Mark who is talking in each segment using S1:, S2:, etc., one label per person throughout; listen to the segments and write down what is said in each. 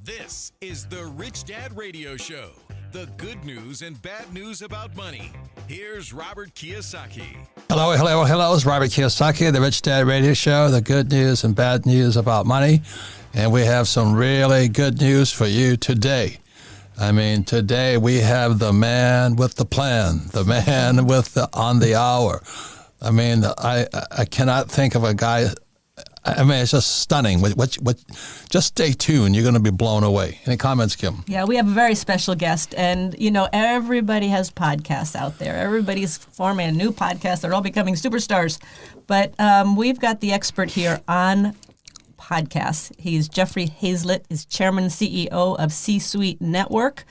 S1: This is the Rich Dad Radio Show. The good news and bad news about money. Here's Robert Kiyosaki.
S2: Hello. It's Robert Kiyosaki, the Rich Dad Radio Show, the good news and bad news about money. And we have some really good news for you today. Today we have the man with the plan, the man with the on the hour. I cannot think of a guy. It's just stunning. Just stay tuned. You're going to be blown away. Any comments, Kim?
S3: Yeah, we have a very special guest. And, everybody has podcasts out there. Everybody's forming a new podcast. They're all becoming superstars. But we've got the expert here on podcasts. He's Jeffrey Hayzlett, is chairman and CEO of C-Suite Network.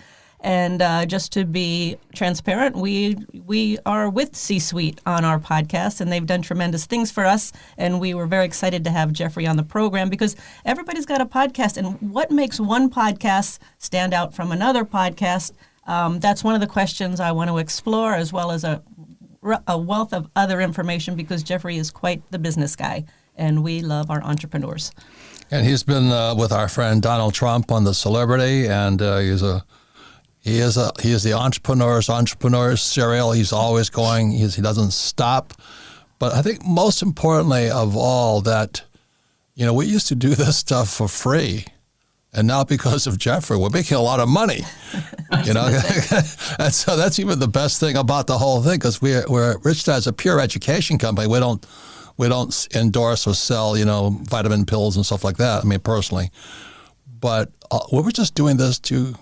S3: And just to be transparent, we are with C-Suite on our podcast, and they've done tremendous things for us. And we were very excited to have Jeffrey on the program because everybody's got a podcast. And what makes one podcast stand out from another podcast? That's one of the questions I want to explore, as well as a wealth of other information, because Jeffrey is quite the business guy, and we love our entrepreneurs.
S2: And he's been with our friend Donald Trump on The Celebrity, and He is the entrepreneur's serial. He's always going. He doesn't stop. But I think most importantly of all that, we used to do this stuff for free. And now because of Jeffrey, we're making a lot of money, And so that's even the best thing about the whole thing, because we're Rich Dad's a pure education company. We don't endorse or sell, vitamin pills and stuff like that. Personally. But we were just doing this to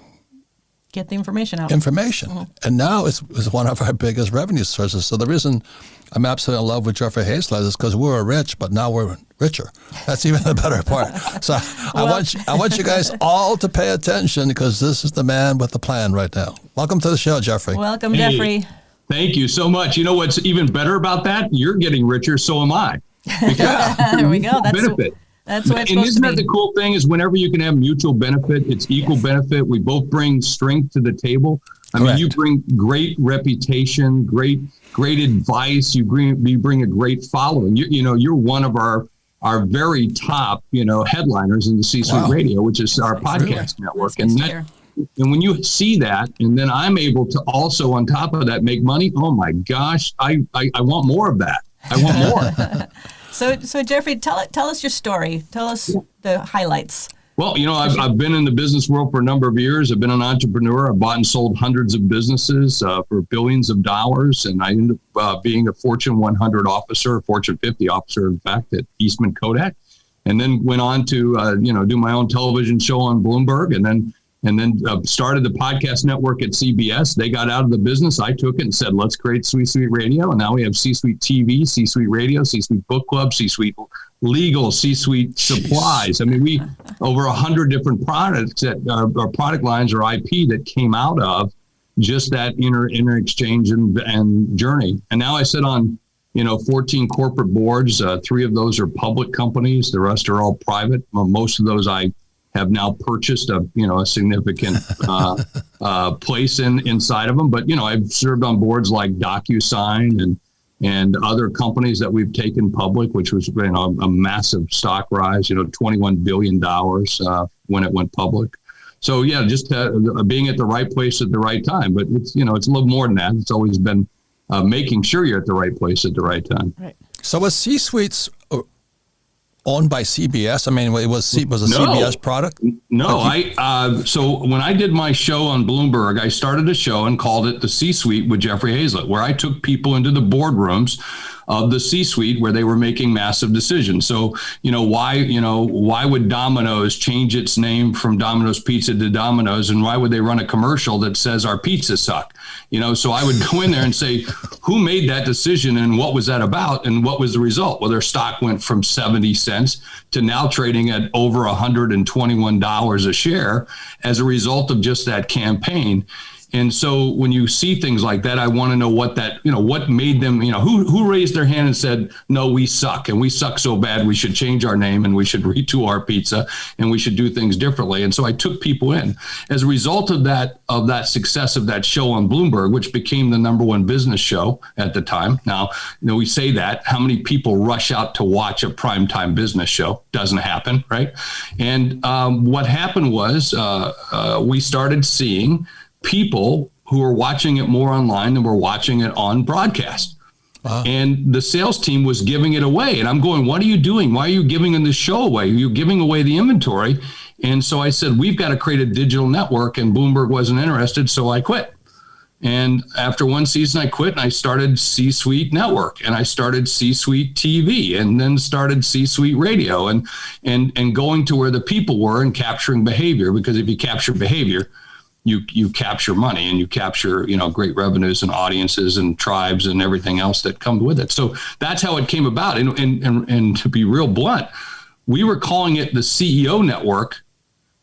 S3: get the information out.
S2: Mm-hmm. And now it's one of our biggest revenue sources. So the reason I'm absolutely in love with Jeffrey Hayzlett is because we were rich, but now we're richer. That's even the better part. So I want you guys all to pay attention, because this is the man with the plan right now. Welcome to the show, Jeffrey.
S3: Welcome, Jeffrey.
S4: Thank you so much. You know what's even better about that? You're getting richer, so am I.
S3: There we go. That's
S4: benefit.
S3: That's what it's
S4: and
S3: supposed
S4: isn't
S3: to be.
S4: that the cool thing is whenever you can have mutual benefit, it's equal benefit. We both bring strength to the table. You bring great reputation, great advice. You bring a great following. You're one of our very top, headliners in the C-Suite Radio, which is our podcast network. And when you see that, and then I'm able to also on top of that make money. Oh my gosh, I want more of that. I want more.
S3: So Jeffrey, tell us your story. Tell us the highlights.
S4: Well, I've been in the business world for a number of years. I've been an entrepreneur. I've bought and sold hundreds of businesses for billions of dollars. And I ended up being a Fortune 100 officer, Fortune 50 officer, in fact, at Eastman Kodak. And then went on to, do my own television show on Bloomberg, and then started the podcast network at CBS. They got out of the business. I took it and said, let's create C-Suite Radio. And now we have C-Suite TV, C-Suite Radio, C-Suite Book Club, C-Suite Legal, C-Suite Supplies. We over 100 different products that are product lines or IP that came out of just that inner exchange and journey. And now I sit on 14 corporate boards. 3 of those are public companies. The rest are all private. Most of those I have now purchased a significant place inside of them. But, I've served on boards like DocuSign and other companies that we've taken public, which was a massive stock rise, $21 billion when it went public. So, just being at the right place at the right time. But it's, it's a little more than that. It's always been making sure you're at the right place at the right time.
S3: Right.
S2: So was C-Suites owned by CBS? Was a CBS product?
S4: No, so when I did my show on Bloomberg, I started a show and called it The C-Suite with Jeffrey Hayzlett, where I took people into the boardrooms of the C-Suite where they were making massive decisions. So, why would Domino's change its name from Domino's Pizza to Domino's, and why would they run a commercial that says our pizzas suck? So I would go in there and say, who made that decision and what was that about and what was the result? Well, their stock went from 70 cents to now trading at over $121 a share as a result of just that campaign. And so when you see things like that, I want to know what made them, who raised their hand and said, no, we suck and we suck so bad we should change our name and we should retool our pizza and we should do things differently. And so I took people in. As a result of that success of that show on Bloomberg, which became the #1 business show at the time. Now, we say that. How many people rush out to watch a primetime business show? Doesn't happen, right? And what happened was we started seeing people who were watching it more online than were watching it on broadcast. Wow. And the sales team was giving it away. And I'm going, what are you doing? Why are you giving the show away? You're giving away the inventory. And so I said, we've got to create a digital network. And Bloomberg wasn't interested, so I quit. And after one season, I quit and I started C-Suite Network and I started C-Suite TV and then started C-Suite Radio and going to where the people were and capturing behavior. Because if you capture behavior, you capture money and you capture, great revenues and audiences and tribes and everything else that comes with it. So that's how it came about. And to be real blunt, we were calling it the CEO Network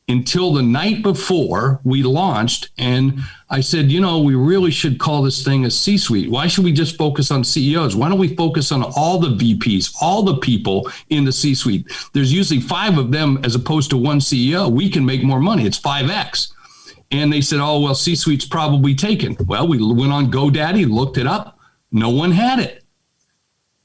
S4: until the night before we launched. And I said, we really should call this thing a C-Suite. Why should we just focus on CEOs? Why don't we focus on all the VPs, all the people in the C-Suite? There's usually 5 of them as opposed to one CEO. We can make more money. It's 5X. And they said, oh, well, C-Suite's probably taken. Well, we went on GoDaddy, looked it up. No one had it.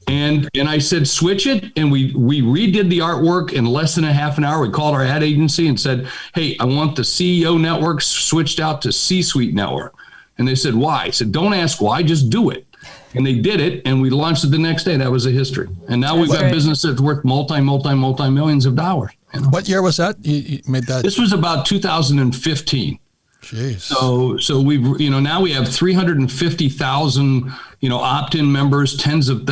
S4: And I said, switch it. And we redid the artwork in less than a half an hour. We called our ad agency and said, hey, I want the CEO Network switched out to C-Suite Network. And they said, why? I said, don't ask why, just do it. And they did it. And we launched it the next day. That was a history. And now we've got business that's worth multi millions of dollars.
S2: What year was that? You made that?
S4: This was about 2015.
S2: Jeez.
S4: So we've, now we have 350,000, opt-in members, tens of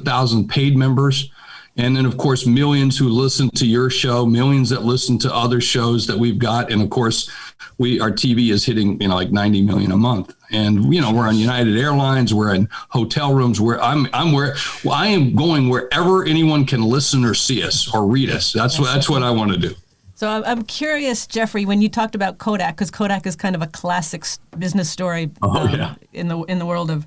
S4: thousands paid members. And then, of course, millions who listen to your show, millions that listen to other shows that we've got. And of course, our TV is hitting, like 90 million a month. And, we're on United Airlines, we're in hotel rooms where I am going wherever anyone can listen or see us or read us. That's what I want to do.
S3: So I'm curious, Jeffrey, when you talked about Kodak, because Kodak is kind of a classic business story in the world of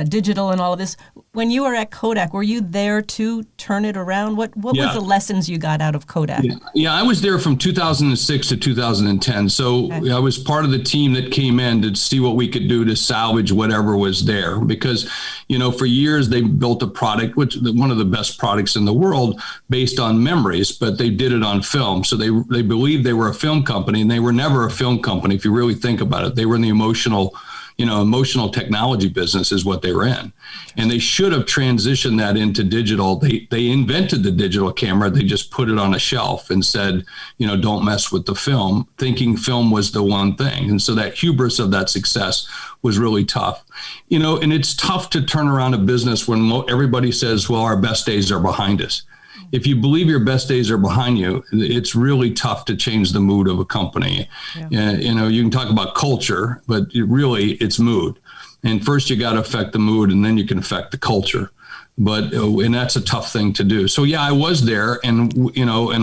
S3: digital and all of this. When you were at Kodak, were you there to turn it around? What was the lessons you got out of Kodak?
S4: Yeah, I was there from 2006 to 2010. So I was part of the team that came in to see what we could do to salvage whatever was there. Because, for years they built a product, which one of the best products in the world based on memories, but they did it on film. So they believed they were a film company, and they were never a film company. If you really think about it, they were in the emotional technology business is what they were in. And they should have transitioned that into digital. They invented the digital camera. They just put it on a shelf and said, don't mess with the film, thinking film was the one thing. And so that hubris of that success was really tough. And it's tough to turn around a business when everybody says, well, our best days are behind us. If you believe your best days are behind you, it's really tough to change the mood of a company. Yeah. You can talk about culture, but it's mood. And first you got to affect the mood, and then you can affect the culture. And that's a tough thing to do. So yeah, I was there, and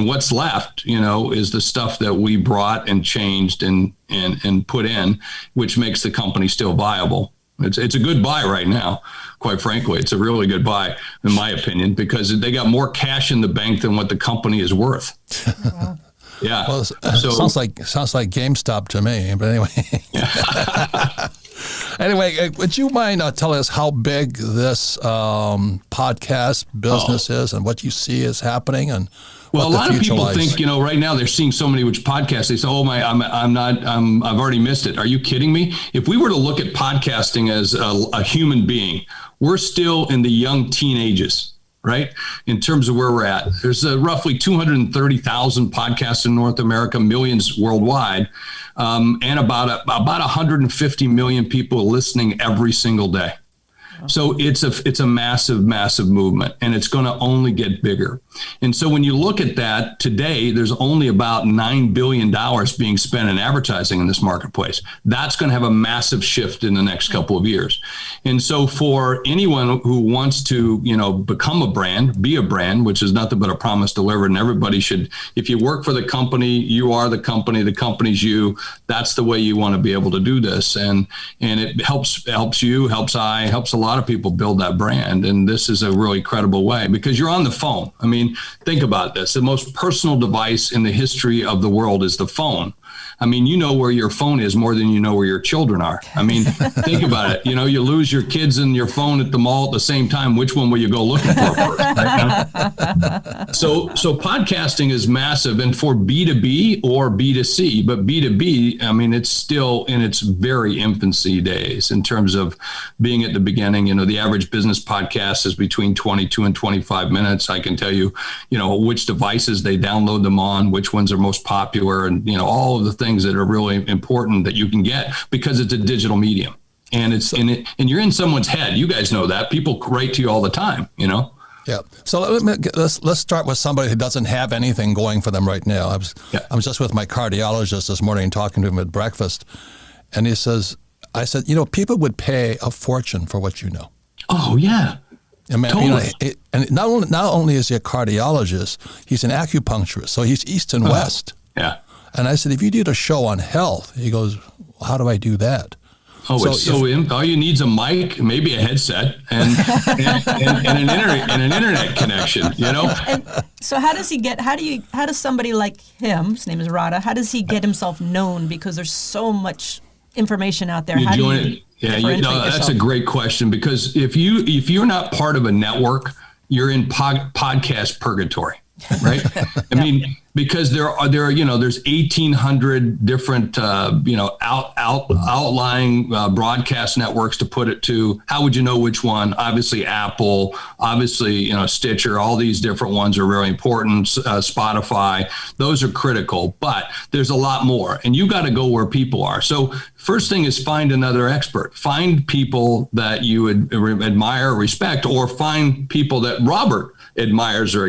S4: what's left, is the stuff that we brought and changed and put in, which makes the company still viable. It's a good buy right now. Quite frankly, it's a really good buy, in my opinion, because they got more cash in the bank than what the company is worth.
S3: Wow.
S4: Yeah.
S2: Well, sounds like GameStop to me. But anyway. Anyway, would you mind telling us how big this podcast business is and what you see is happening and
S4: well, a lot of people think, right now they're seeing so many which podcasts. They say, "Oh my, I've already missed it." Are you kidding me? If we were to look at podcasting as a human being, we're still in the young teenagers, right? In terms of where we're at, there's roughly 230,000 podcasts in North America, millions worldwide, and about 150 million people listening every single day. So it's a massive, massive movement, and it's going to only get bigger. And so when you look at that today, there's only about $9 billion being spent in advertising in this marketplace. That's going to have a massive shift in the next couple of years. And so for anyone who wants to, become a brand, be a brand, which is nothing but a promise delivered, and everybody should, if you work for the company, you are the company's you. That's the way you want to be able to do this. And it helps you, helps a lot of people build that brand. And this is a really credible way because you're on the phone. I mean, think about this. The most personal device in the history of the world is the phone. I mean, you know where your phone is more than you know where your children are. I mean, think about it. You lose your kids and your phone at the mall at the same time. Which one will you go looking for first? Right? So podcasting is massive, and for B2B or B2C, but B2B, I mean, it's still in its very infancy days in terms of being at the beginning. The average business podcast is between 22 and 25 minutes. I can tell you, which devices they download them on, which ones are most popular, and, all of the things that are really important that you can get because it's a digital medium, and and you're in someone's head. You guys know that. People write to you all the time,
S2: Yeah. So let's start with somebody who doesn't have anything going for them right now. I was just with my cardiologist this morning talking to him at breakfast, and I said, people would pay a fortune for what you know.
S4: Oh yeah.
S2: I mean,
S4: totally.
S2: And not only is he a cardiologist, he's an acupuncturist, so he's east and west.
S4: Yeah.
S2: And I said, if you did a show on health, he goes, well, how do I do that?
S4: Oh, all you need is a mic, maybe a headset, and an internet connection.
S3: And so how does somebody like him, his name is Rada, how does he get himself known? Because there's so much information out there. How do you
S4: that's a great question, because if you're not part of a network, you're in podcast purgatory, right? I mean, because there's 1,800 different outlying broadcast networks to put it to. How would you know which one? Obviously Apple, obviously Stitcher. All these different ones are really important. Spotify, those are critical. But there's a lot more, and you got to go where people are. So first thing is find another expert. Find people that you would admire, respect, or find people that Robert admires or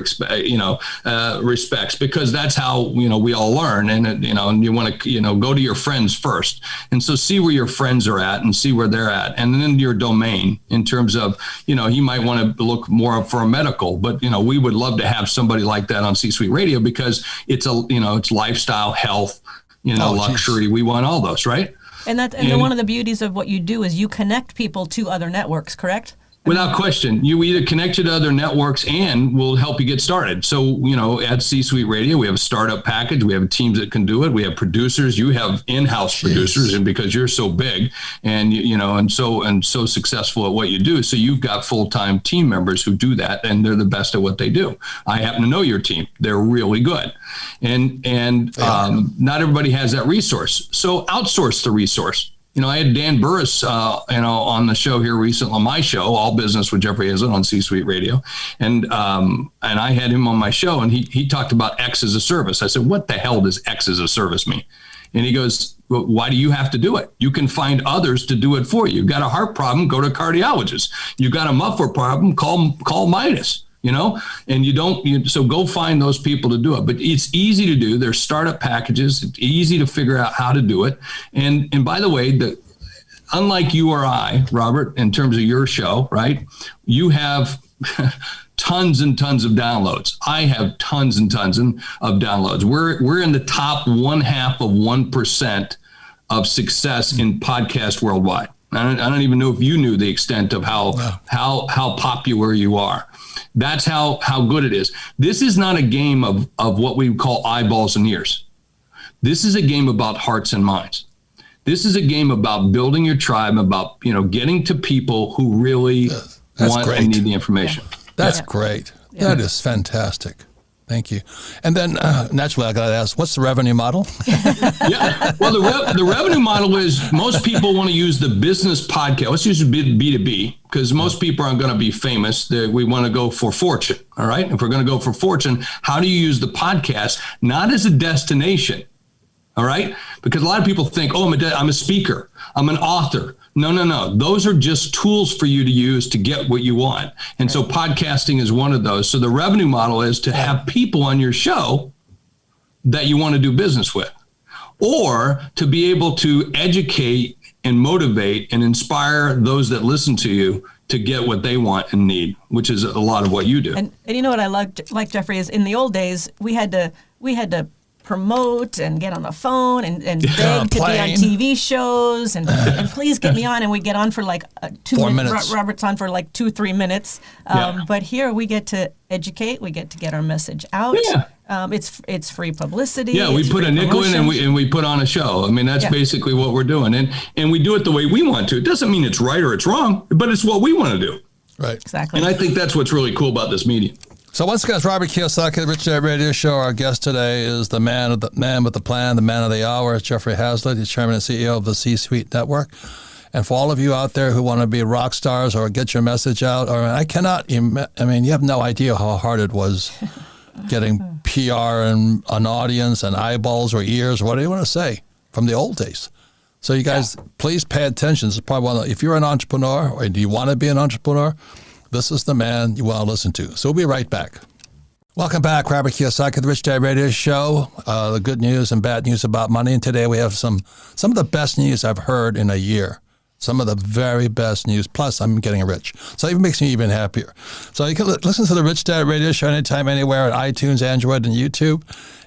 S4: respects, because that's how we all learn. And you want to go to your friends first, and so see where your friends are at and see where they're at, and then your domain in terms of he might want to look more for a medical, but we would love to have somebody like that on C-Suite Radio, because it's it's lifestyle, health, luxury. We want all those, right?
S3: And one of the beauties of what you do is you connect people to other networks, correct?
S4: Without question, you either connect you to other networks and we'll help you get started. So, at C-Suite Radio, we have a startup package. We have teams that can do it. We have producers. You have in-house producers, and because you're so big and and so successful at what you do, so you've got full-time team members who do that, and they're the best at what they do. I happen to know your team; they're really good, and not everybody has that resource. So outsource the resource. I had Dan Burris, on the show here recently, on my show, All Business with Jeffrey Hazlett on C-Suite Radio. And I had him on my show, and he talked about X as a service. I said, what the hell does X as a service mean? And he goes, well, why do you have to do it? You can find others to do it for you. You've got a heart problem, go to a cardiologist. You've got a muffler problem, call Midas. So go find those people to do it. But it's easy to do. There's startup packages. It's easy to figure out how to do it. And by the way, unlike you or I, Robert, in terms of your show, right? You have tons and tons of downloads. I have tons and tons of downloads. We're in the top 0.5% of success in podcast worldwide. I don't even know if you knew the extent of how popular you are. That's how good it is. This is not a game of what we call eyeballs and ears. This is a game about hearts and minds. This is a game about building your tribe, about getting to people who really want and need the information.
S2: That's great. Yeah. That is fantastic. Thank you. And then naturally, I got to ask, what's the revenue model?
S4: Yeah. Well, the revenue model is most people want to use the business podcast. Let's use B2B, because most people aren't going to be famous. We want to go for fortune. All right. If we're going to go for fortune, how do you use the podcast not as a destination, All right. Because a lot of people think, oh, I'm a speaker. I'm an author. No. Those are just tools for you to use to get what you want. And so podcasting is one of those. So the revenue model is to have people on your show that you want to do business with, or to be able to educate and motivate and inspire those that listen to you to get what they want and need, which is a lot of what you do.
S3: And you know what I like, Jeffrey, is in the old days, we had to promote and get on the phone and beg to be on TV shows and please get me on, and we get on for like 2 minutes. Robert's on for like 2-3 minutes. But here we get to educate, we get to get our message out. Yeah. It's free publicity.
S4: Yeah, we put a nickel in and we put on a show. I mean, that's basically what we're doing. And we do it the way we want to. It doesn't mean it's right or it's wrong, but it's what we want to do.
S2: Right.
S3: Exactly.
S4: And I think that's what's really cool about this medium.
S2: So once again, it's Robert Kiyosaki, the Rich Dad Radio Show. Our guest today is the man with the plan, the man of the hour, Jeffrey Hazlitt. He's chairman and CEO of the C-Suite Network. And for all of you out there who want to be rock stars or get your message out, you have no idea how hard it was getting PR and an audience and eyeballs or ears, or whatever you want to say, from the old days. So you guys, please pay attention. This is probably if you're an entrepreneur or do you want to be an entrepreneur, this is the man you want to listen to. So we'll be right back. Welcome back, Robert Kiyosaki, the Rich Dad Radio Show, the good news and bad news about money. And today we have some of the best news I've heard in a year. Some of the very best news. Plus, I'm getting rich. So it makes me even happier. So you can listen to the Rich Dad Radio Show anytime, anywhere at iTunes, Android, and YouTube.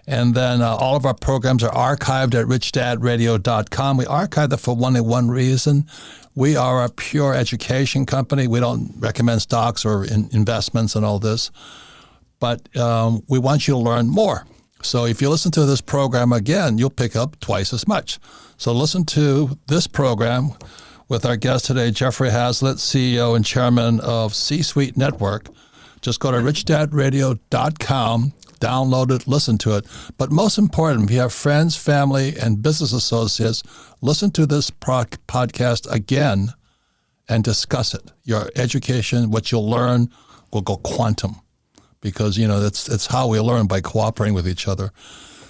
S2: And then all of our programs are archived at richdadradio.com. We archive them for only one reason. We are a pure education company. We don't recommend stocks or investments and all this. But we want you to learn more. So if you listen to this program again, you'll pick up twice as much. So listen to this program with our guest today, Jeffrey Hazlitt, CEO and chairman of C-Suite Network. Just go to richdadradio.com, download it, listen to it. But most important, if you have friends, family, and business associates, listen to this podcast again and discuss it. Your education, what you'll learn, will go quantum, because it's how we learn, by cooperating with each other.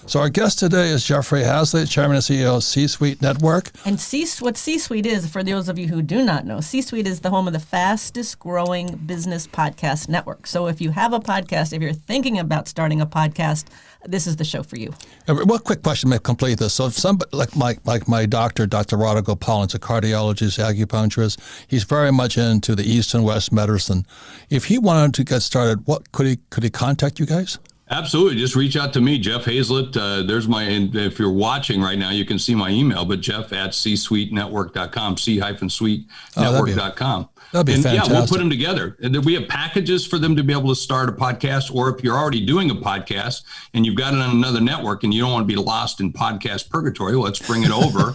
S2: So our guest today is Jeffrey Hazlitt, chairman and CEO of C-Suite Network. And
S3: what C-Suite is, for those of you who do not know, C-Suite is the home of the fastest growing business podcast network. So if you have a podcast, if you're thinking about starting a podcast, this is the show for you.
S2: One quick question to complete this. So if somebody like my doctor, Dr. Radha Gopalan's a cardiologist, acupuncturist, he's very much into the East and West medicine. If he wanted to get started, what could he contact you guys?
S4: Absolutely. Just reach out to me, Jeff Hazlitt. If you're watching right now, you can see my email, but jeff@csuitenetwork.com, c-suitenetwork.com.
S2: That'd be fantastic.
S4: Yeah, we'll put them together. And we have packages for them to be able to start a podcast, or if you're already doing a podcast and you've got it on another network and you don't want to be lost in podcast purgatory, let's bring it over,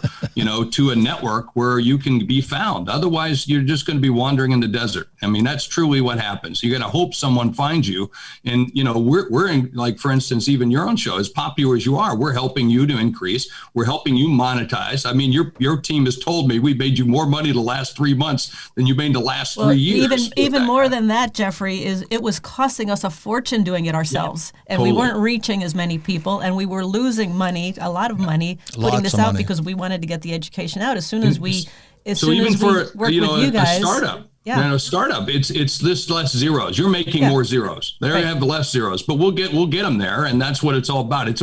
S4: to a network where you can be found. Otherwise, you're just going to be wandering in the desert. I mean, that's truly what happens. You got to hope someone finds you. And, we're in, like, for instance, even your own show, as popular as you are, we're helping you to increase. We're helping you monetize. I mean, your team has told me we made you more money the last 3 months than you made the last 3 years.
S3: Even more than that, Jeffrey, is it was costing us a fortune doing it ourselves.
S4: Yeah,
S3: and
S4: totally.
S3: We weren't reaching as many people, and we were losing money, a lot of money, putting this out because we wanted to get the education out. As soon as we worked with you guys.
S4: A startup.
S3: Yeah.
S4: Startup. It's this less zeros. You're making more zeros. They have the less zeros, but we'll get them there, and that's what it's all about. It's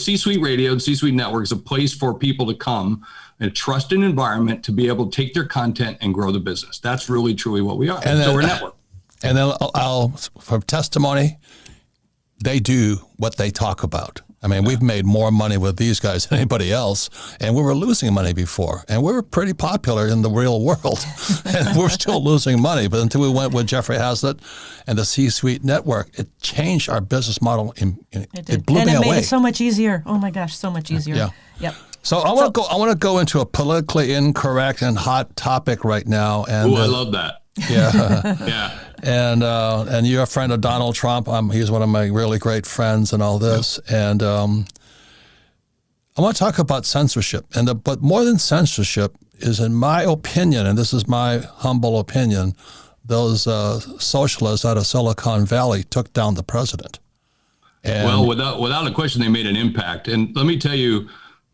S4: C-Suite Radio and C-Suite Network is a place for people to come, a trusted environment to be able to take their content and grow the business. That's really truly what we are. So we're a network.
S2: And then for testimony, they do what they talk about. I mean, we've made more money with these guys than anybody else, and we were losing money before, and we were pretty popular in the real world, and we're still losing money. But until we went with Jeffrey Hazlitt and the C-Suite Network, it changed our business model. It blew me away. And it made
S3: it so much easier. Oh my gosh, so much easier.
S2: Yeah.
S3: Yep.
S2: So I want to go into a politically incorrect and hot topic right now. And
S4: I love that.
S2: Yeah.
S4: Yeah.
S2: And you're a friend of Donald Trump. He's one of my really great friends and all this. Yeah. And I want to talk about censorship. But more than censorship is, in my opinion, and this is my humble opinion, those socialists out of Silicon Valley took down the president.
S4: Well, without a question, they made an impact. And let me tell you,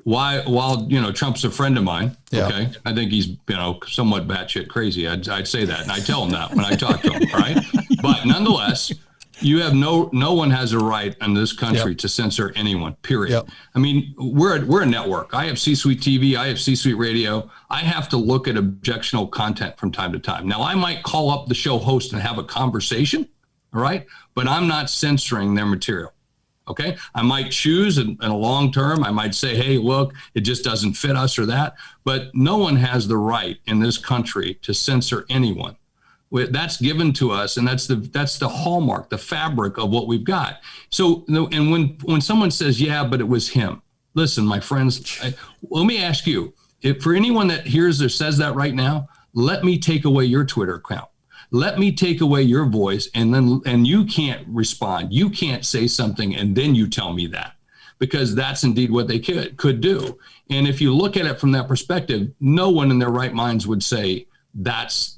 S4: while Trump's a friend of mine,
S2: Yeah.
S4: okay, I think he's somewhat batshit crazy. I'd say that, and I tell him that when I talk to him, right? But nonetheless, you have no one has a right in this country to censor anyone. Period.
S2: Yep.
S4: I mean, we're a network. I have C-suite TV. I have C-suite radio. I have to look at objectionable content from time to time. Now, I might call up the show host and have a conversation, all right? But I'm not censoring their material. Okay. I might choose in a long term. I might say, hey, look, it just doesn't fit us or that. But no one has the right in this country to censor anyone. That's given to us. And that's the hallmark, the fabric of what we've got. So, and when someone says, yeah, but it was him. Listen, my friends, let me ask you, if for anyone that hears or says that right now, let me take away your Twitter account. Let me take away your voice, and you can't respond. You can't say something, and then you tell me that, because that's indeed what they could do. And if you look at it from that perspective, no one in their right minds would say that's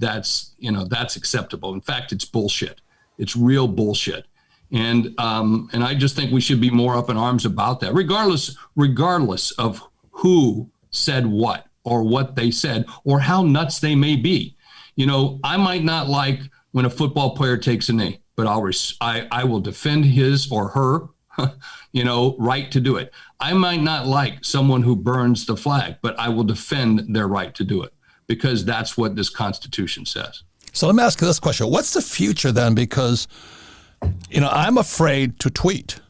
S4: acceptable. In fact, it's bullshit. It's real bullshit. And I just think we should be more up in arms about that, regardless of who said what or what they said or how nuts they may be. I might not like when a football player takes a knee, but I will defend his or her, right to do it. I might not like someone who burns the flag, but I will defend their right to do it, because that's what this Constitution says.
S2: So let me ask you this question. What's the future then? Because, I'm afraid to tweet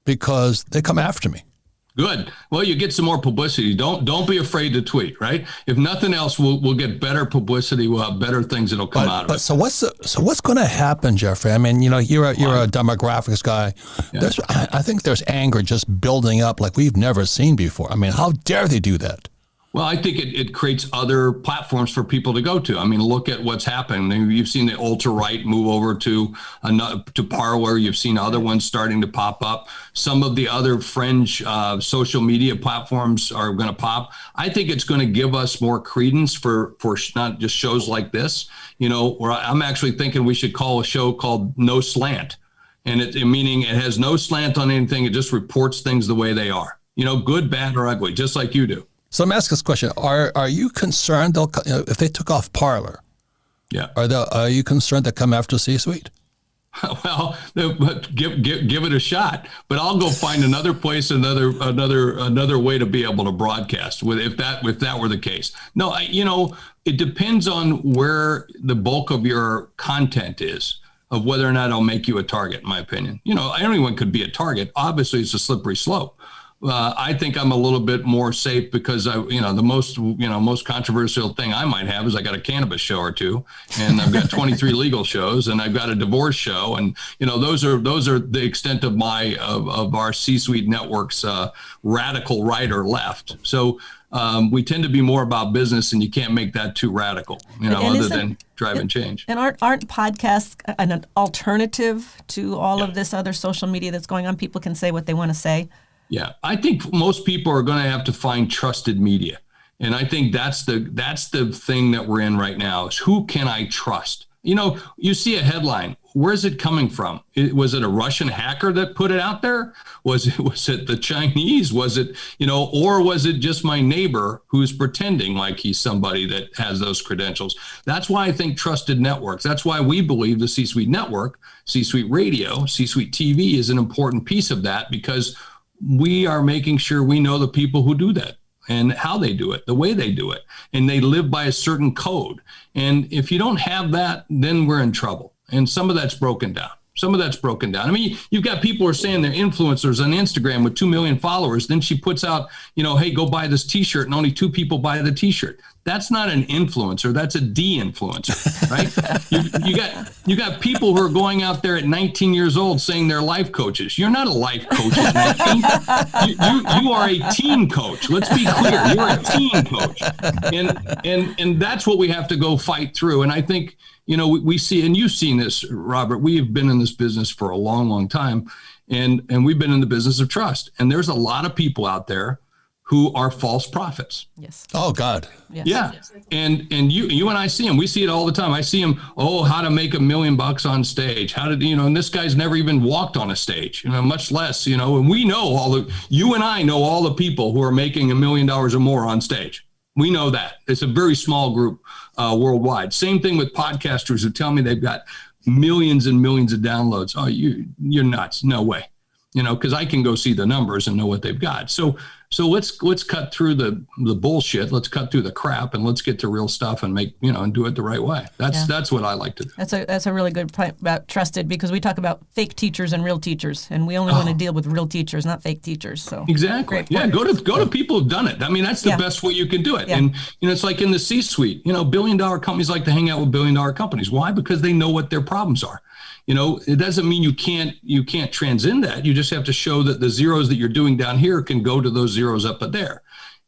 S2: because they come after me.
S4: Good. Well, you get some more publicity. Don't be afraid to tweet, right? If nothing else, we'll get better publicity. We'll have better things that'll come out of it.
S2: So what's going to happen, Jeffrey? I mean, you're a demographics guy.
S4: Yeah.
S2: I think there's anger just building up like we've never seen before. I mean, how dare they do that?
S4: Well, I think it creates other platforms for people to go to. I mean, look at what's happened. You've seen the ultra-right move over to Parler. You've seen other ones starting to pop up. Some of the other fringe social media platforms are going to pop. I think it's going to give us more credence for not just shows like this. Where I'm actually thinking we should call a show called No Slant. And meaning it has no slant on anything. It just reports things the way they are. Good, bad, or ugly, just like you do.
S2: So let me ask this question: Are you concerned if they took off Parler?
S4: Yeah.
S2: Are you concerned they come after C-suite?
S4: Well, give it a shot. But I'll go find another place, another way to be able to broadcast. If that were the case. No, it depends on where the bulk of your content is, of whether or not it'll make you a target. In my opinion, anyone could be a target. Obviously, it's a slippery slope. I think I'm a little bit more safe because the most controversial thing I might have is I got a cannabis show or two, and I've got 23 legal shows, and I've got a divorce show, and those are the extent of our C-suite network's radical right or left. So we tend to be more about business, and you can't make that too radical, other than driving change.
S3: And aren't podcasts an alternative to all of this other social media that's going on? People can say what they want to say.
S4: Yeah, I think most people are going to have to find trusted media. And I think that's the thing that we're in right now is who can I trust? You see a headline. Where's it coming from? Was it a Russian hacker that put it out there? Was it the Chinese? Was it, or was it just my neighbor who's pretending like he's somebody that has those credentials? That's why I think trusted networks. That's why we believe the C-suite network, C-suite radio, C-suite TV is an important piece of that, because we are making sure we know the people who do that and how they do it, the way they do it, and they live by a certain code. And if you don't have that, then we're in trouble. And some of that's broken down. I mean, you've got people who are saying they're influencers on Instagram with 2 million followers. Then she puts out, hey, go buy this T-shirt, and only 2 people buy the T-shirt. That's not an influencer. That's a de-influencer, right? you got people who are going out there at 19 years old saying they're life coaches. You're not a life coach at 19. You are a teen coach. Let's be clear. You're a teen coach, and that's what we have to go fight through. And I think we see, and you've seen this, Robert. We have been in this business for a long, long time, and we've been in the business of trust. And there's a lot of people out there who are false prophets.
S3: Yes.
S2: Oh, God.
S3: Yes.
S4: Yeah. And you and I see them. We see it all the time. I see them, how to make $1 million on stage. How did, and this guy's never even walked on a stage, much less, and we know you and I know all the people who are making $1 million or more on stage. We know that. It's a very small group worldwide. Same thing with podcasters who tell me they've got millions and millions of downloads. Oh, you're nuts. No way. Because I can go see the numbers and know what they've got. So let's cut through the bullshit. Let's cut through the crap and let's get to real stuff and make, and do it the right way. That's what I like to do.
S3: That's a really good point about trusted, because we talk about fake teachers and real teachers, and we only want to deal with real teachers, not fake teachers. So
S4: exactly. Yeah. Go to people who've done it. I mean, that's the best way you can do it. Yeah. And, it's like in the C-suite, $1 billion companies like to hang out with $1 billion companies. Why? Because they know what their problems are. It doesn't mean you can't transcend that. You just have to show that the zeros that you're doing down here can go to those zeros up there.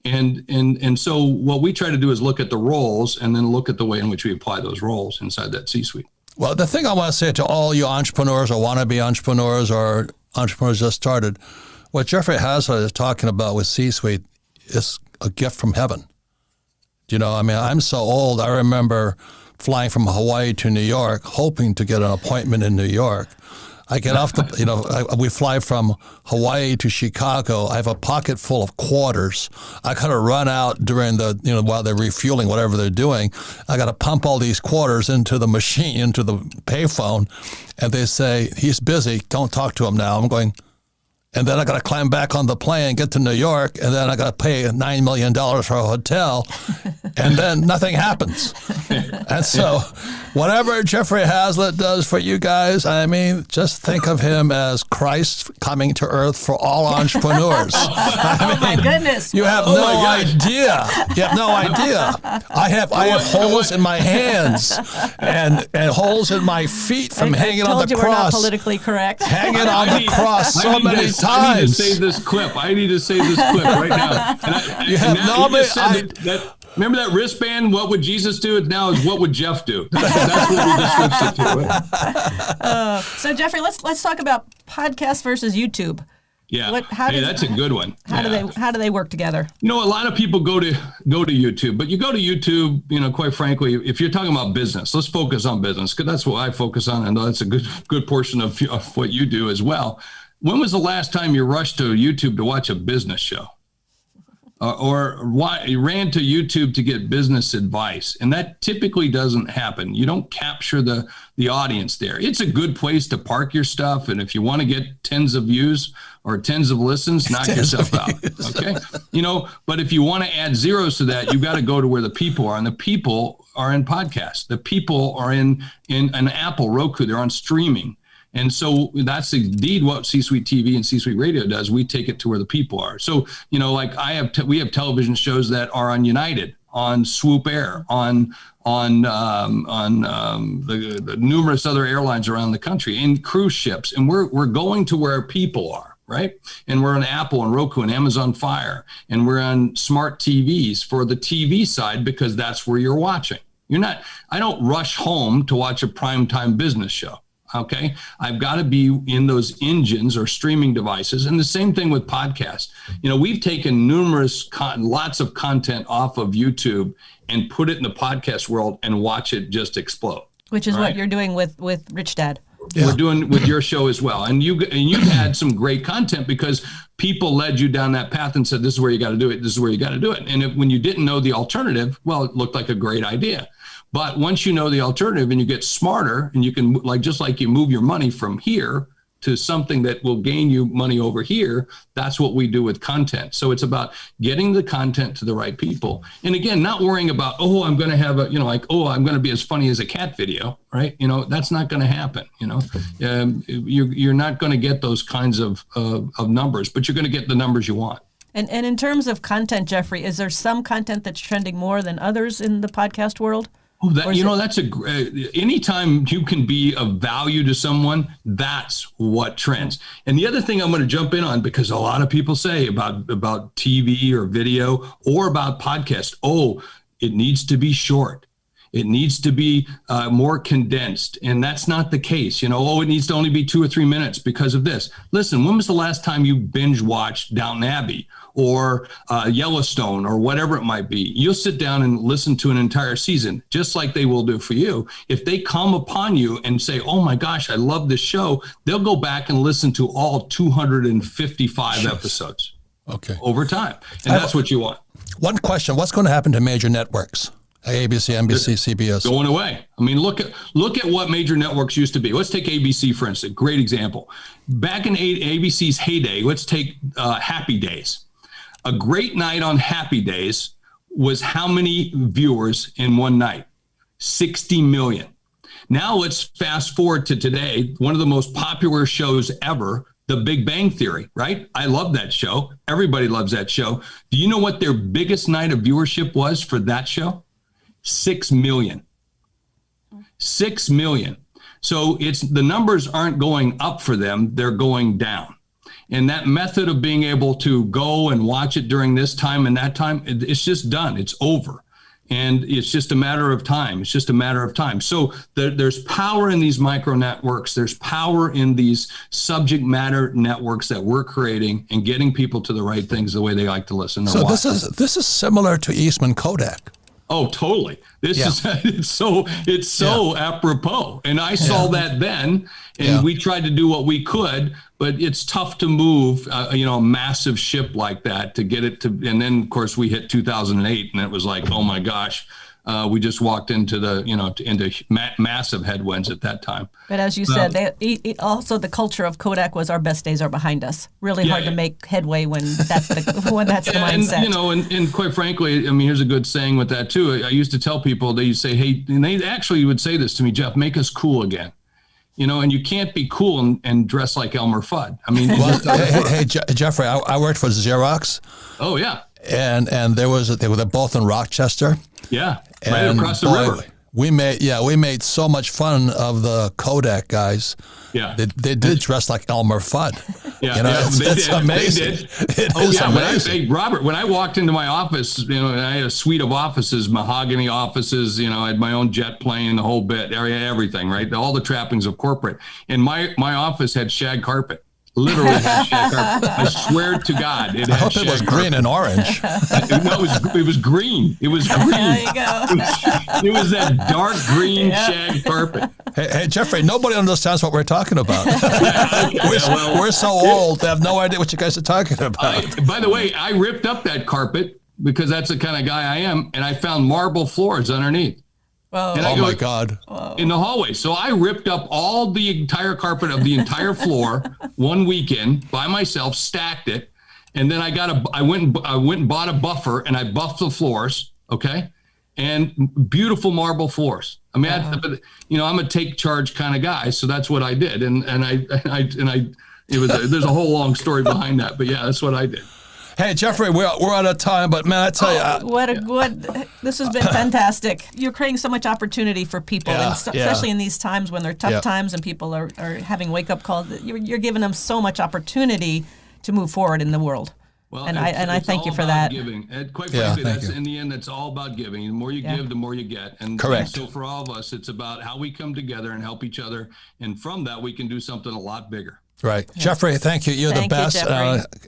S4: And so what we try to do is look at the roles and then look at the way in which we apply those roles inside that C-suite.
S2: Well, the thing I want to say to all you entrepreneurs or wannabe entrepreneurs or entrepreneurs just started, what Jeffrey Hazlitt is talking about with C-suite is a gift from heaven. I'm so old. I remember flying from Hawaii to New York, hoping to get an appointment in New York. I get off we fly from Hawaii to Chicago. I have a pocket full of quarters. I got to run out during while they're refueling, whatever they're doing. I got to pump all these quarters into the machine, into the payphone. And they say, he's busy. Don't talk to him now. I'm going, and then I got to climb back on the plane, get to New York, and then I got to pay $9 million for a hotel, and then nothing happens. And so whatever Jeffrey Hazlitt does for you guys, just think of him as Christ coming to earth for all entrepreneurs.
S3: My goodness.
S2: You have no idea. You have no idea. I have holes in my hands and holes in my feet from hanging on the cross.
S3: We're not politically correct.
S2: Hanging on the cross so many times.
S4: I need to save this clip. right now. Remember that wristband? What would Jesus do? Now is what would Jeff do? That's what we just switched it to.
S3: So Jeffrey, let's talk about podcast versus YouTube.
S4: Yeah, that's a good one.
S3: How do they work together?
S4: A lot of people go to YouTube, but you go to YouTube, quite frankly, if you're talking about business, let's focus on business, because that's what I focus on, and that's a good portion of what you do as well. When was the last time you rushed to YouTube to watch a business show? Or you ran to YouTube to get business advice? And that typically doesn't happen. You don't capture the audience there. It's a good place to park your stuff. And if you want to get tens of views or tens of listens, knock yourself out. Okay. But if you want to add zeros to that, you got to go to where the people are. And the people are in podcasts. The people are in an Apple, Roku. They're on streaming. And so that's indeed what C-Suite TV and C-Suite Radio does. We take it to where the people are. So, like we have television shows that are on United, on Swoop Air, on the numerous other airlines around the country, and cruise ships. And we're going to where people are, right? And we're on Apple and Roku and Amazon Fire, and we're on smart TVs for the TV side, because that's where you're watching. I don't rush home to watch a primetime business show. Okay. I've got to be in those engines or streaming devices. And the same thing with podcasts. We've taken lots of content off of YouTube and put it in the podcast world and watch it just explode.
S3: Which is what you're doing with Rich Dad.
S4: Yeah. We're doing with your show as well. And you've had some great content because people led you down that path and said, this is where you got to do it. This is where you got to do it. And when you didn't know the alternative, well, it looked like a great idea. But once you know the alternative and you get smarter, and you can, just like you move your money from here to something that will gain you money over here, that's what we do with content. So it's about getting the content to the right people. And again, not worrying about, I'm going to have I'm going to be as funny as a cat video, right? That's not going to happen. You're not going to get those kinds of numbers, but you're going to get the numbers you want.
S3: And in terms of content, Jeffrey, is there some content that's trending more than others in the podcast world?
S4: Oh, that's anytime you can be of value to someone, that's what trends. And the other thing I'm going to jump in on, because a lot of people say about TV or video or about podcast, it needs to be short. It needs to be more condensed. And that's not the case. You know, oh, it needs to only be 2 or 3 minutes because of this. Listen, when was the last time you binge watched Downton Abbey or Yellowstone or whatever it might be? You'll sit down and listen to an entire season, just like they will do for you. If they come upon you and say, oh my gosh, I love this show, they'll go back and listen to all 255 episodes.
S2: Okay.
S4: Over time. And that's what you want.
S2: One question, what's going to happen to major networks? ABC, NBC, CBS.
S4: Going away. I mean, look at what major networks used to be. Let's take ABC, for instance, great example. Back in ABC's heyday, let's take Happy Days. A great night on Happy Days was how many viewers in one night? 60 million. Now let's fast forward to today, one of the most popular shows ever, The Big Bang Theory, right? I love that show. Everybody loves that show. Do you know what their biggest night of viewership was for that show? 6 million. 6 million. So the numbers aren't going up for them, they're going down. And that method of being able to go and watch it during this time and that time, it's just done. It's over. And it's just a matter of time. It's just a matter of time. So there's power in these micro networks. There's power in these subject matter networks that we're creating and getting people to the right things the way they like to listen.
S2: So this is similar to Eastman Kodak.
S4: Oh, totally. This is it's so apropos. And I saw that then, and we tried to do what we could, but it's tough to move, a massive ship like that to get it to. And then, of course, we hit 2008, and it was like, oh my gosh, we just walked into into massive headwinds at that time.
S3: But as you said, also the culture of Kodak was our best days are behind us. Really hard to make headway when that's the mindset.
S4: And quite frankly, I mean, here's a good saying with that too. I used to tell people, they say, hey, and they actually would say this to me, Jeff, make us cool again. And you can't be cool and dress like Elmer Fudd. I mean,
S2: hey, Jeffrey, I worked for Xerox.
S4: Oh yeah.
S2: And they were both in Rochester.
S4: Yeah, right across the river.
S2: We made so much fun of the Kodak guys. Yeah, they did dress like Elmer Fudd. Yeah, it's amazing. It is amazing.
S4: Robert, when I walked into my office, and I had a suite of offices, mahogany offices. I had my own jet plane, the whole bit, everything, right? All the trappings of corporate. And my office had shag carpet. Literally had shag carpet. I swear to God, it had.
S2: I hope it was green and orange.
S4: No, it was green. It was green.
S3: There you go.
S4: It was that dark green shag carpet.
S2: Hey, Jeffrey, nobody understands what we're talking about. We're so old, they have no idea what you guys are talking about.
S4: By the way, I ripped up that carpet because that's the kind of guy I am, and I found marble floors underneath.
S3: Whoa.
S2: Oh my God.
S4: In the hallway. So I ripped up all the entire carpet of the entire floor one weekend by myself, stacked it. And then I went and bought a buffer and I buffed the floors. Okay. And beautiful marble floors. I mean, I'm a take charge kind of guy. So that's what I did. There's a whole long story behind that, but yeah, that's what I did.
S2: Hey, Jeffrey, we're out of time, but man, I tell you.
S3: This has been fantastic. You're creating so much opportunity for people, especially in these times when they're tough times and people are having wake-up calls. You're giving them so much opportunity to move forward in the world.
S4: Well,
S3: I thank you for that.
S4: Giving. And quite frankly, in the end, that's all about giving. The more you give, the more you get. And
S2: correct.
S4: So for all of us, it's about how we come together and help each other. And from that, we can do something a lot bigger.
S2: Right. Yeah. Jeffrey, thank you. You're the best.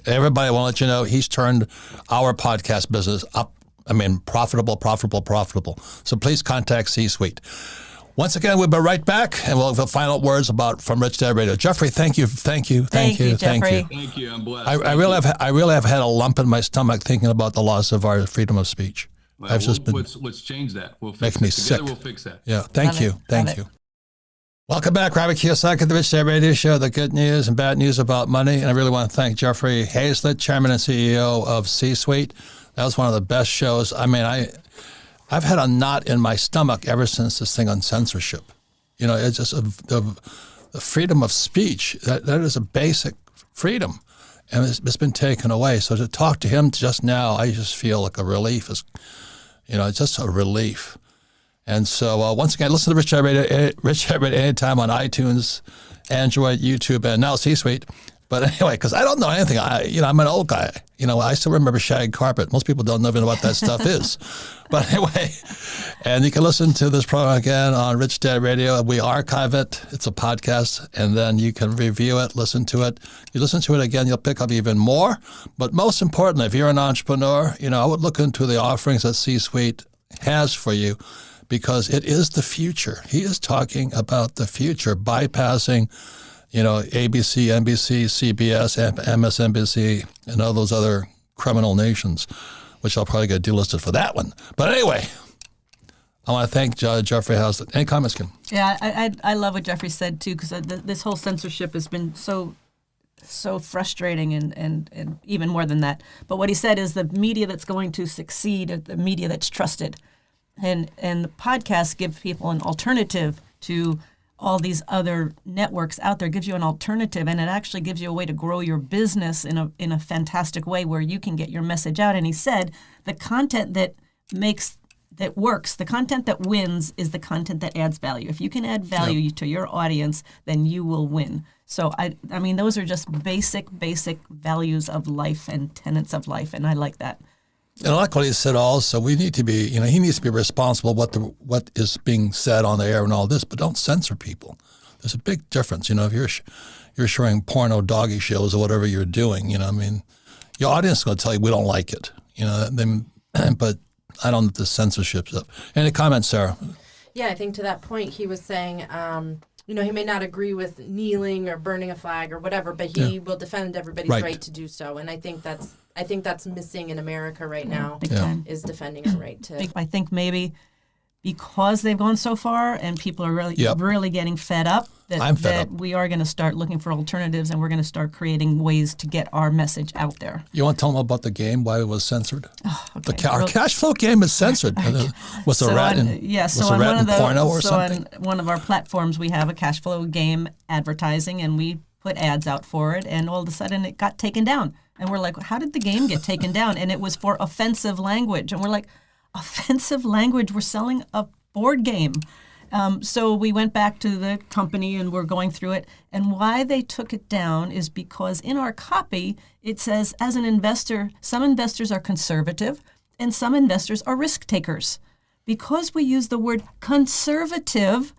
S2: Everybody want to let you know he's turned our podcast business up. I mean, profitable. So please contact C-Suite. Once again, we'll be right back, and we'll have the final words from Rich Dad Radio. Jeffrey, thank you.
S3: Thank you, Jeffrey.
S4: Thank you. I'm blessed.
S2: I really have had a lump in my stomach thinking about the loss of our freedom of speech.
S4: Well, let's change that. We'll fix it.
S2: Makes me sick.
S4: We'll fix that.
S2: Yeah. Thank you. Welcome back, Robert Kiyosaki, the Rich Dad Radio Show, the good news and bad news about money. And I really want to thank Jeffrey Hazlett, Chairman and CEO of C-Suite. That was one of the best shows. I mean, I've had a knot in my stomach ever since this thing on censorship. It's just the freedom of speech. That is a basic freedom, and it's been taken away. So to talk to him just now, I just feel like a relief. It's just a relief. And so once again, listen to Rich Dad Radio anytime on iTunes, Android, YouTube, and now C-Suite. But anyway, because I don't know anything. I'm an old guy. I still remember shag carpet. Most people don't even know what that stuff is. But anyway, and you can listen to this program again on Rich Dad Radio. We archive it. It's a podcast, and then you can review it, listen to it. You listen to it again, you'll pick up even more. But most importantly, if you're an entrepreneur, I would look into the offerings that C-Suite has for you, because it is the future. He is talking about the future, bypassing ABC, NBC, CBS, MSNBC, and all those other criminal nations, which I'll probably get delisted for that one. But anyway, I want to thank Jeffrey House. Any comments, Kim?
S3: Yeah, I love what Jeffrey said, too, because this whole censorship has been so frustrating and even more than that. But what he said is the media that's going to succeed is the media that's trusted. And the podcasts give people an alternative to all these other networks out there. It gives you an alternative, and it actually gives you a way to grow your business in a fantastic way where you can get your message out. And he said the content that works, the content that wins is the content that adds value. If you can add value to your audience, then you will win. So I mean, those are just basic values of life and tenets of life, and I like that.
S2: And I like what he said also. We need to be, he needs to be responsible what is being said on the air and all this, but don't censor people. There's a big difference. If you're showing porno doggy shows or whatever you're doing, your audience is going to tell you we don't like it. But I don't know the censorship stuff. Any comments, Sarah?
S5: Yeah, I think to that point he was saying, he may not agree with kneeling or burning a flag or whatever, but he will defend everybody's right to do so. And I think that's missing in America right now, is defending our right to.
S3: I think maybe because they've gone so far and people are really getting fed up, that we are going to start looking for alternatives, and we're going to start creating ways to get our message out there.
S2: You want to tell them about the game, why it was censored?
S3: Oh, okay.
S2: Our cash flow game is censored. Was a rat in porno or something?
S3: On one of our platforms, we have a cash flow game advertising, and we put ads out for it, and all of a sudden it got taken down. And we're like, how did the game get taken down? And it was for offensive language. And we're like, offensive language? We're selling a board game. So we went back to the company and we're going through it. And why they took it down is because in our copy, it says, as an investor, some investors are conservative and some investors are risk takers. Because we use the word conservative,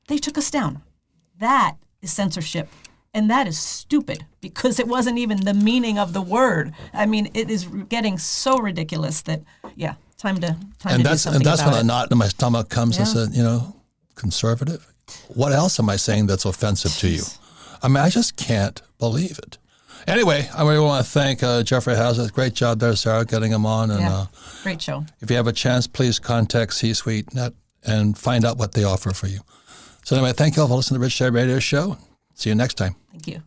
S3: they took us down. That is censorship. And that is stupid because it wasn't even the meaning of the word. I mean, it is getting so ridiculous that, time to do something about it.
S2: And that's when a knot in my stomach comes and says, conservative? What else am I saying that's offensive to you? I mean, I just can't believe it. Anyway, I really want to thank Jeffrey Hazard. Great job there, Sarah, getting him on. And
S3: great show.
S2: If you have a chance, please contact C-Suite Net and find out what they offer for you. So anyway, thank you all for listening to the Rich Dad Radio Show. See you next time.
S3: Thank you.